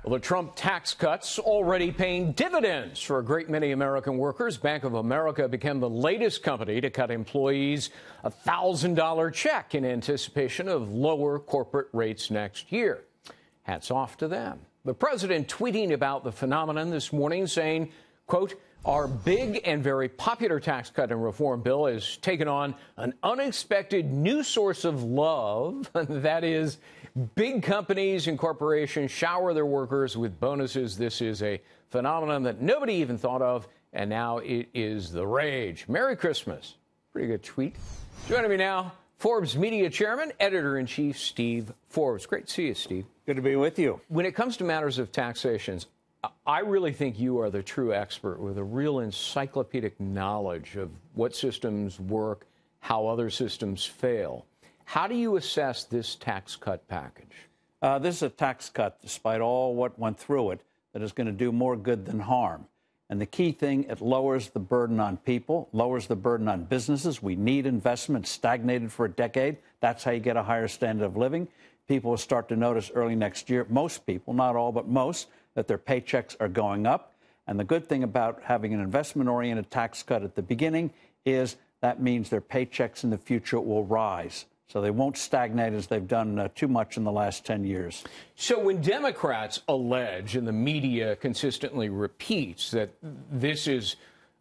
Well, the Trump tax cuts already paying dividends for a great many American workers. Bank of America became the latest company to cut employees a $1,000 check in anticipation of lower corporate rates next year. Hats off to them. The president tweeting about the phenomenon this morning saying, quote, "Our big and very popular tax cut and reform bill has taken on an unexpected new source of love. That is, big companies and corporations shower their workers with bonuses. This is a phenomenon that nobody even thought of, and now it is the rage. Merry Christmas." Pretty good tweet. Joining me now, Forbes media chairman, editor-in-chief Steve Forbes. Great to see you, Steve. Good to be with you. When it comes to matters of taxations, I really think you are the true expert with a real encyclopedic knowledge of what systems work, how other systems fail. How do you assess this tax cut package? This is a tax cut, despite all what went through it, that is going to do more good than harm. And the key thing, it lowers the burden on people, lowers the burden on businesses. We need investment, stagnated for a decade. That's how you get a higher standard of living. People will start to notice early next year, most people, not all, but most, that their paychecks are going up. And the good thing about having an investment-oriented tax cut at the beginning is that means their paychecks in the future will rise. So they won't stagnate as they've done too much in the last 10 years. So when Democrats allege, and the media consistently repeats, that this is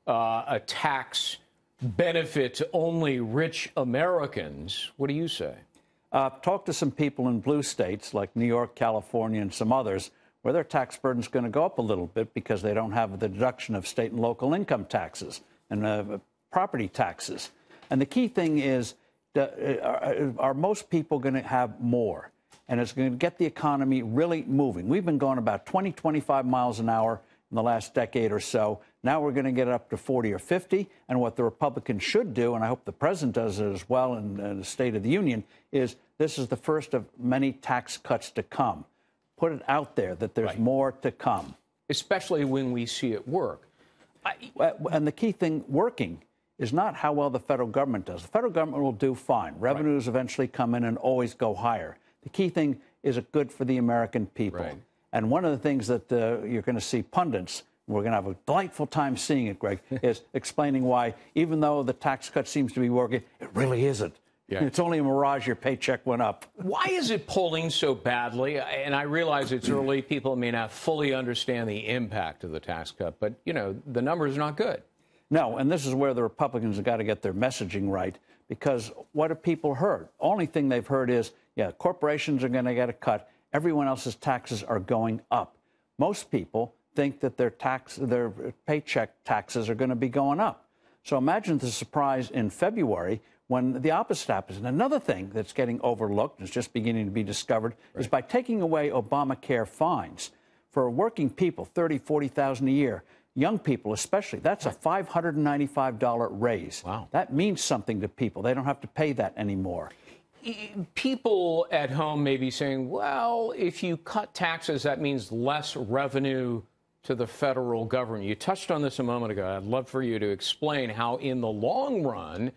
a tax benefit to only rich Americans, what do you say? Talk to some people in blue states like New York, California, and some others, where their tax burden is going to go up a little bit because they don't have the deduction of state and local income taxes and property taxes. And the key thing is, are most people going to have more? And it's going to get the economy really moving. We've been going about 20, 25 miles an hour in the last decade or so. Now we're going to get up to 40 or 50. And what the Republicans should do, and I hope the president does it as well in the State of the Union, is this is the first of many tax cuts to come. Put it out there that there's more to come. Especially when we see it work. And the key thing working is not how well the federal government does. The federal government will do fine. Revenues eventually come in and always go higher. The key thing is it good for the American people. Right. And one of the things that you're going to see pundits, we're going to have a delightful time seeing it, Greg, is explaining why, even though the tax cut seems to be working, it really isn't. Yeah. It's only a mirage. Your paycheck went up. Why is it polling so badly? And I realize it's early. People may not fully understand the impact of the tax cut. But, you know, the numbers are not good. No, and this is where the Republicans have got to get their messaging right, because what have people heard? Only thing they've heard is, yeah, corporations are going to get a cut. Everyone else's taxes are going up. Most people think that their paycheck taxes are going to be going up. So imagine the surprise in February when the opposite happens. And another thing that's getting overlooked, is just beginning to be discovered, is by taking away Obamacare fines for working people, $30,000, $40,000 a year. Young people especially, that's a $595 raise. Wow. That means something to people. They don't have to pay that anymore. People at home may be saying, well, if you cut taxes, that means less revenue to the federal government. You touched on this a moment ago. I'd love for you to explain how, in the long run,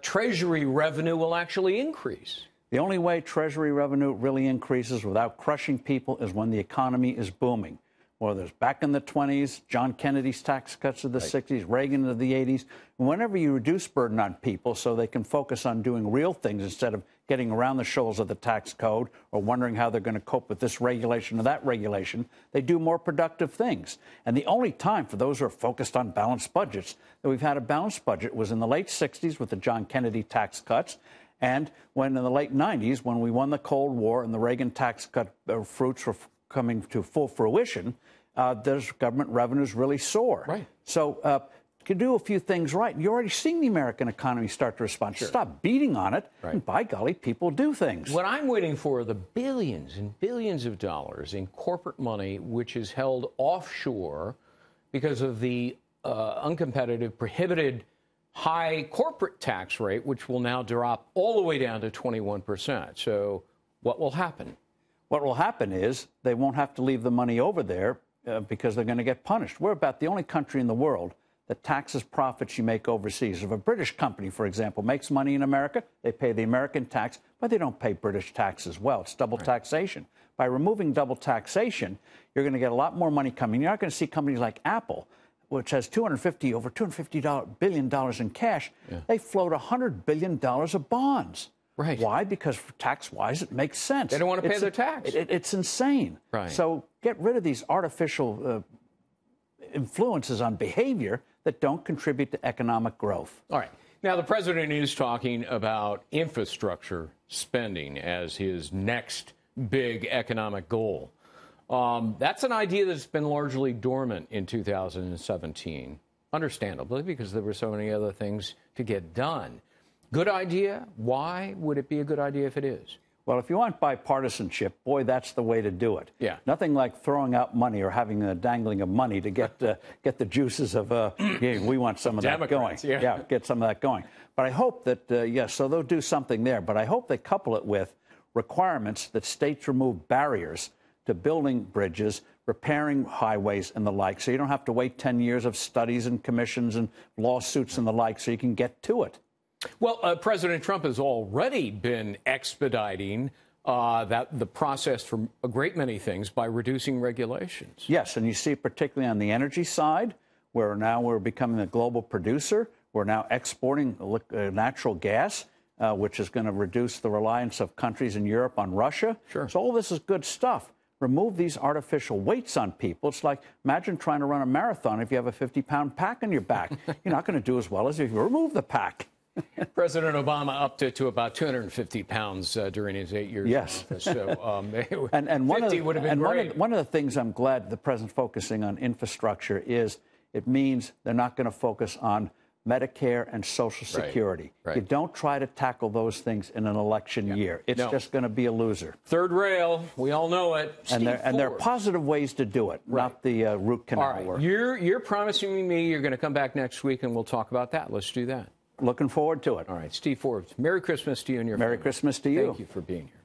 Treasury revenue will actually increase. The only way Treasury revenue really increases without crushing people is when the economy is booming. Whether it's back in the 20s, John Kennedy's tax cuts of the 60s, Reagan of the 80s. Whenever you reduce burden on people so they can focus on doing real things instead of getting around the shoals of the tax code or wondering how they're going to cope with this regulation or that regulation, they do more productive things. And the only time for those who are focused on balanced budgets that we've had a balanced budget was in the late 60s with the John Kennedy tax cuts. And when in the late 90s, when we won the Cold War and the Reagan tax cut fruits were coming to full fruition, those government revenues really soar. Right. So you can do a few things right. You're already seeing the American economy start to respond. Sure. Stop beating on it. Right. And by golly, people do things. What I'm waiting for are the billions and billions of dollars in corporate money, which is held offshore because of the uncompetitive, prohibited high corporate tax rate, which will now drop all the way down to 21%. So what will happen? What will happen is they won't have to leave the money over there because they're going to get punished. We're about the only country in the world that taxes profits you make overseas. If a British company, for example, makes money in America, they pay the American tax, but they don't pay British tax as well. It's double taxation. By removing double taxation, you're going to get a lot more money coming. You're not going to see companies like Apple, which has over $250 billion in cash. Yeah. They float $100 billion of bonds. Right. Why? Because tax-wise, it makes sense. They don't want to pay their tax. It's insane. Right. So get rid of these artificial influences on behavior that don't contribute to economic growth. All right. Now, the president is talking about infrastructure spending as his next big economic goal. That's an idea that's been largely dormant in 2017, understandably, because there were so many other things to get done. Good idea? Why would it be a good idea if it is? Well, if you want bipartisanship, boy, that's the way to do it. Yeah. Nothing like throwing out money or having a dangling of money to get the juices of, yeah, we want some of Democrats, that going. Yeah, get some of that going. But I hope that, yes, so they'll do something there. But I hope they couple it with requirements that states remove barriers to building bridges, repairing highways and the like, so you don't have to wait 10 years of studies and commissions and lawsuits and the like, so you can get to it. Well, President Trump has already been expediting the process for a great many things by reducing regulations. Yes, and you see it particularly on the energy side, where now we're becoming a global producer. We're now exporting natural gas, which is going to reduce the reliance of countries in Europe on Russia. Sure. So all this is good stuff. Remove these artificial weights on people. It's like, imagine trying to run a marathon if you have a 50-pound pack on your back. You're not going to do as well as if you remove the pack. President Obama upped it to about 250 pounds during his 8 years in office. So, and 50 would have been great. One of the things I'm glad the president's focusing on infrastructure is it means they're not going to focus on Medicare and Social Security. Right. You don't try to tackle those things in an election year. It's just going to be a loser. Third rail, we all know it. And there are positive ways to do it, not the root canal work. You're promising me you're going to come back next week and we'll talk about that. Let's do that. Looking forward to it. All right, Steve Forbes, Merry Christmas to you and your family. Merry Christmas to you. Thank you for being here.